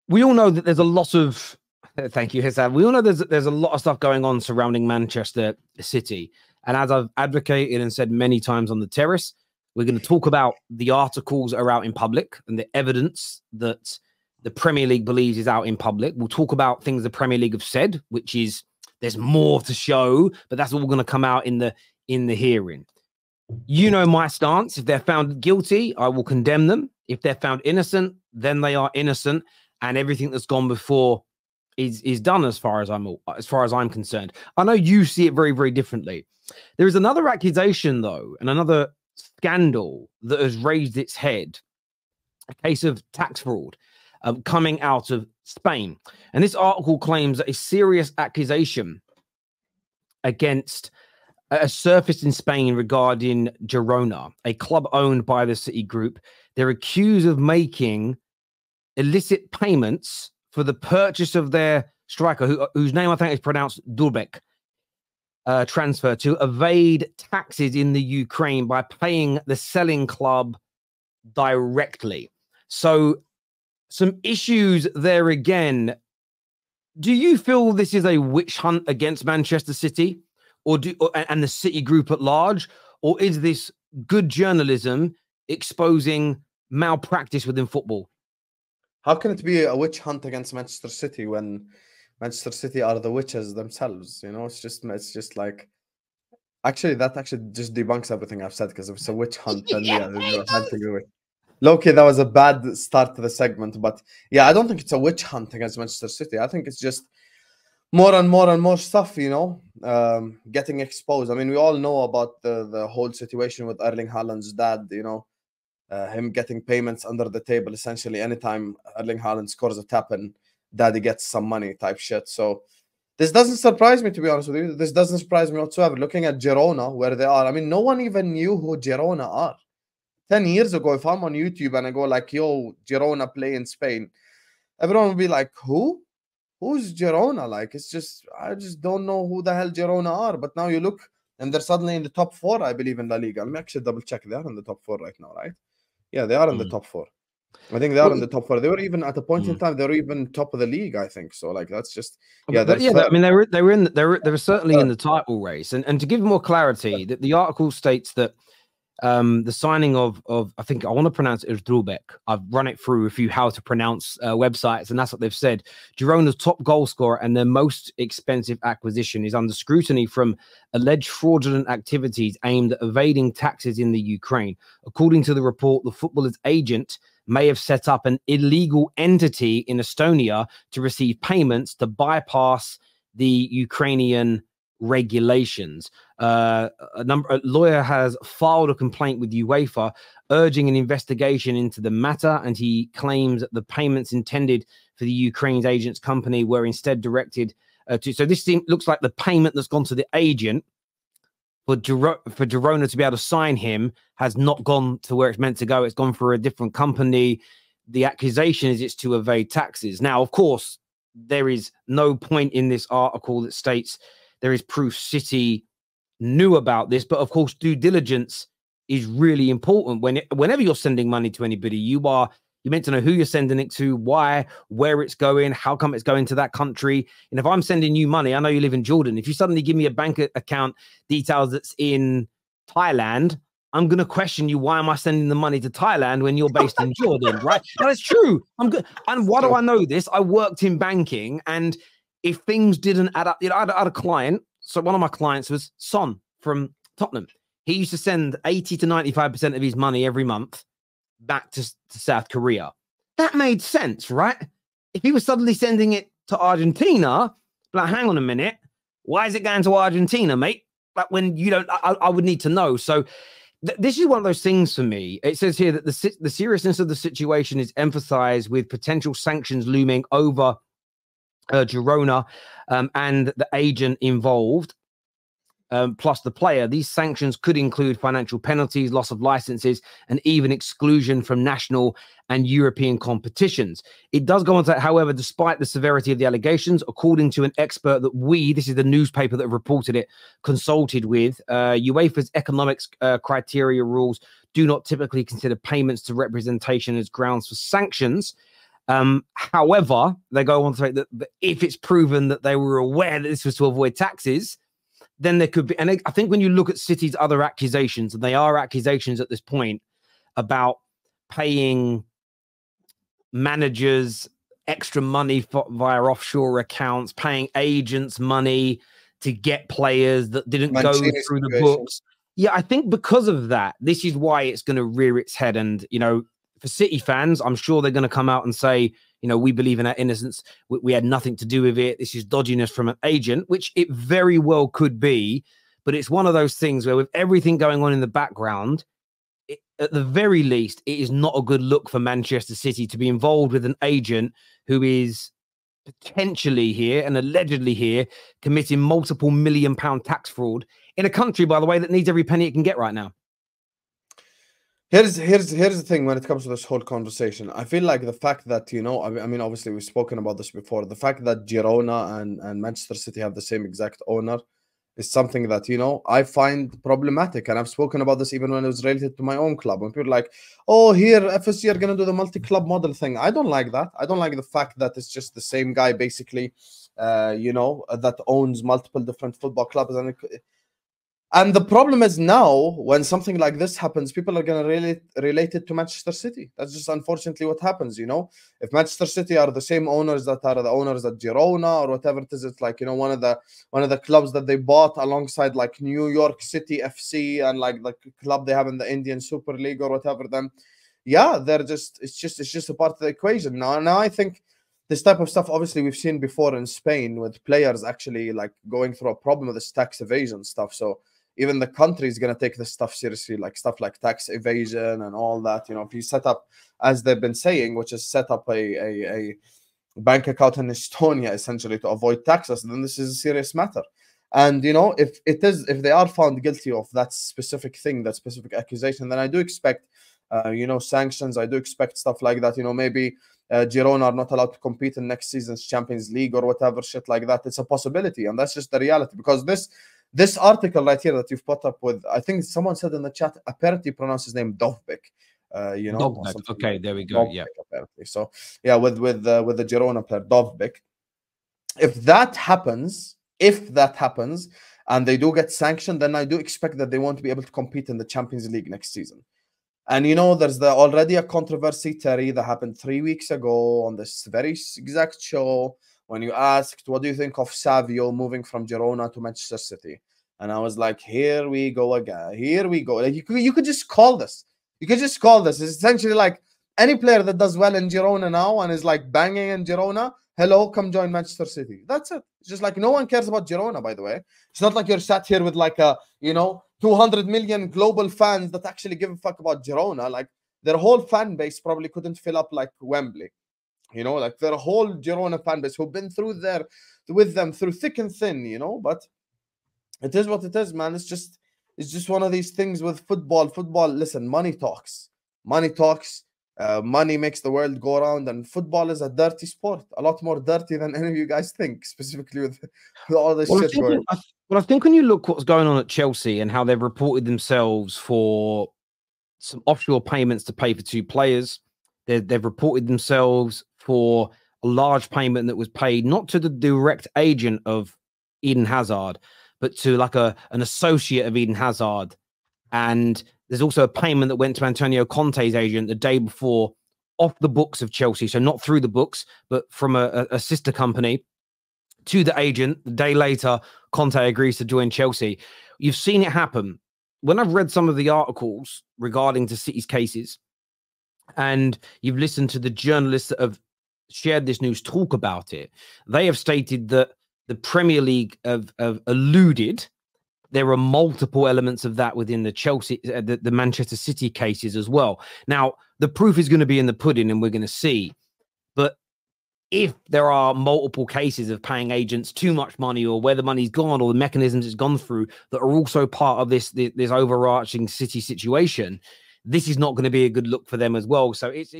we all know that there's a lot of thank you, Hissam. We all know there's a lot of stuff going on surrounding Manchester City. And as I've advocated and said many times on the Terrace, we're going to talk about the articles that are out in public and the evidence that the Premier League believes is out in public. We'll talk about things the Premier League have said, which is there's more to show, but that's all going to come out in the hearing. You know my stance. If they're found guilty, I will condemn them. If they're found innocent, then they are innocent, and everything that's gone before is done as far as I'm concerned. I know you see it very, very differently. There is another accusation, though, and another scandal that has raised its head, a case of tax fraud coming out of Spain. And this article claims that a serious accusation against a surfaced in Spain regarding Girona, a club owned by the City Group. They're accused of making illicit payments for the purchase of their striker, whose name I think is pronounced Dubek, transfer to evade taxes in the Ukraine by paying the selling club directly. So some issues there again. Do you feel this is a witch hunt against Manchester City and the City Group at large? Or is this good journalism exposing malpractice within football? How can it be a witch hunt against Manchester City when Manchester City are the witches themselves? You know, it's just like, actually, that actually just debunks everything I've said, because if it's a witch hunt, then yeah, there's no to do it. Loki, that was a bad start to the segment, but yeah, I don't think it's a witch hunt against Manchester City. I think it's just more and more and more stuff, you know, getting exposed. I mean, we all know about the whole situation with Erling Haaland's dad, you know, him getting payments under the table, essentially anytime Erling Haaland scores a tap and daddy gets some money type shit. So this doesn't surprise me, to be honest with you. This doesn't surprise me whatsoever. Looking at Girona, where they are, I mean, no one even knew who Girona are. 10 years ago, if I'm on YouTube and I go like, yo, Girona play in Spain, everyone will be like, who? Who's Girona? Like, it's just, I just don't know who the hell Girona are. But now you look, and they're suddenly in the top 4, I believe, in La Liga. Let me actually double check. They are in the top 4 right now, right? Yeah, they are in the top 4. I think they are in the top 4. They were even at a point in time, they were even top of the league, I think. So, like, that's just, yeah. I mean, they were certainly in the title race. And to give more clarity, the article states that the signing of I think I want to pronounce it as Drubek. I've run it through a few how to pronounce websites, and that's what they've said. Girona's top goal scorer and their most expensive acquisition is under scrutiny from alleged fraudulent activities aimed at evading taxes in the Ukraine. According to the report, the footballer's agent may have set up an illegal entity in Estonia to receive payments to bypass the Ukrainian regulations. A lawyer has filed a complaint with UEFA urging an investigation into the matter, and he claims that the payments intended for the Ukraine's agent's company were instead directed to. So this looks like the payment that's gone to the agent for Girona to be able to sign him has not gone to where it's meant to go. It's gone for a different company. The accusation is it's to evade taxes. Now, of course, there is no point in this article that states there is proof City knew about this, but of course, due diligence is really important. Whenever you're sending money to anybody, you're meant to know who you're sending it to, why, where it's going, how come it's going to that country. And if I'm sending you money, I know you live in Jordan. If you suddenly give me a bank account details that's in Thailand, I'm going to question you. Why am I sending the money to Thailand when you're based in Jordan, right? No, it's true. I'm good. And why do I know this? I worked in banking, and if things didn't add up, you know, I had a client. So one of my clients was Son from Tottenham. He used to send 80 to 95% of his money every month back to South Korea. That made sense, right? If he was suddenly sending it to Argentina, like, hang on a minute, why is it going to Argentina, mate? Like, when you don't, I would need to know. So this is one of those things for me. It says here that the seriousness of the situation is emphasized with potential sanctions looming over Girona and the agent involved, plus the player. These sanctions could include financial penalties, loss of licenses, and even exclusion from national and European competitions. It does go on to, however, despite the severity of the allegations, according to an expert that this is the newspaper that reported it, consulted with, UEFA's economics criteria rules do not typically consider payments to representation as grounds for sanctions. However, they go on to say that if it's proven that they were aware that this was to avoid taxes, then there could be. And I think when you look at City's other accusations, and they are accusations at this point about paying managers extra money via offshore accounts, paying agents money to get players that didn't go through the books. Yeah, I think because of that, this is why it's going to rear its head. And, you know, for City fans, I'm sure they're going to come out and say, you know, we believe in our innocence. We had nothing to do with it. This is dodginess from an agent, which it very well could be. But it's one of those things where with everything going on in the background, at the very least, it is not a good look for Manchester City to be involved with an agent who is potentially here and allegedly here committing multiple £1 million tax fraud in a country, by the way, that needs every penny it can get right now. Here's the thing when it comes to this whole conversation. I feel like the fact that, you know, I mean, obviously we've spoken about this before. The fact that Girona and Manchester City have the same exact owner is something that, you know, I find problematic. And I've spoken about this even when it was related to my own club. When people are like, oh, here, FSG are going to do the multi-club model thing. I don't like that. I don't like the fact that it's just the same guy, basically, you know, that owns multiple different football clubs. And the problem is now, when something like this happens, people are going to relate it to Manchester City. That's just unfortunately what happens, you know. If Manchester City are the same owners that are the owners at Girona or whatever it is, it's like, you know, one of the clubs that they bought alongside like New York City FC and like the club they have in the Indian Super League or whatever. Then, yeah, it's just a part of the equation now. I think this type of stuff, obviously, we've seen before in Spain with players actually like going through a problem with this tax evasion stuff. So even the country is going to take this stuff seriously, like stuff like tax evasion and all that. You know, if you set up, as they've been saying, which is set up a bank account in Estonia, essentially, to avoid taxes, then this is a serious matter. And, you know, if they are found guilty of that specific thing, that specific accusation, then I do expect, you know, sanctions. I do expect stuff like that. You know, maybe Girona are not allowed to compete in next season's Champions League or whatever shit like that. It's a possibility. And that's just the reality, because this article right here that you've put up with, I think someone said in the chat, apparently pronounce his name Dovbik. You know, Dovbik. Okay, there we go. Dovbik, yeah, apparently. So yeah, with the Girona player Dovbik. If that happens, and they do get sanctioned, then I do expect that they won't be able to compete in the Champions League next season. And you know, there's already a controversy, Terry, that happened 3 weeks ago on this very exact show, when you asked, what do you think of Savio moving from Girona to Manchester City? And I was like, here we go again. Here we go. Like, you could just call this. You could just call this. It's essentially like any player that does well in Girona now and is like banging in Girona, hello, come join Manchester City. That's it. It's just like no one cares about Girona, by the way. It's not like you're sat here with like a, you know, 200 million global fans that actually give a fuck about Girona. Like their whole fan base probably couldn't fill up like Wembley. You know, like their whole Girona fan base who've been with them through thick and thin, you know, but it is what it is, man. It's just one of these things with football. Football, listen, money talks. Money talks. Money makes the world go around, and football is a dirty sport. A lot more dirty than any of you guys think, specifically with all this shit going on. Well, I think when you look what's going on at Chelsea and how they've reported themselves for some offshore payments to pay for 2 players, they've reported themselves for a large payment that was paid not to the direct agent of Eden Hazard, but to like an associate of Eden Hazard. And there's also a payment that went to Antonio Conte's agent the day before, off the books of Chelsea. So not through the books, but from a sister company to the agent. The day later, Conte agrees to join Chelsea. You've seen it happen. When I've read some of the articles regarding to City's cases, and you've listened to the journalists that have shared this news talk about it, they have stated that the Premier League have alluded there are multiple elements of that within the Chelsea, the Manchester City cases as well. Now, the proof is going to be in the pudding, and we're going to see. But if there are multiple cases of paying agents too much money, or where the money's gone, or the mechanisms it's gone through that are also part of this overarching City situation, this is not going to be a good look for them as well. So it's